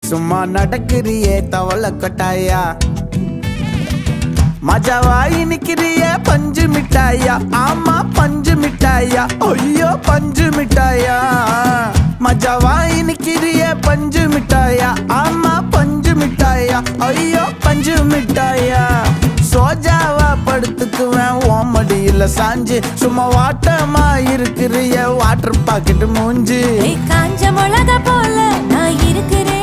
சும்மா நடக்கிறியே தவள கொட்டாயா மஜாவாயி நிக்கிறிய பஞ்சு மிட்டாயா ஆமா பஞ்சு மிட்டாயா ஐயோ பஞ்சு மிட்டாயா மஜாவாயி நிக்கிறிய பஞ்சு மிட்டாயா ஆமா பஞ்சு மிட்டாயா ஐயோ பஞ்சு மிட்டாயா சோஜாவா படுத்துக்குவேன் ஓமடியில சாஞ்சு சும்மா வாட்டமா இருக்கிறிய வாட்டர் பாக்கெட் மூஞ்சி காஞ்ச மிளகா போல நான் இருக்கிறேன்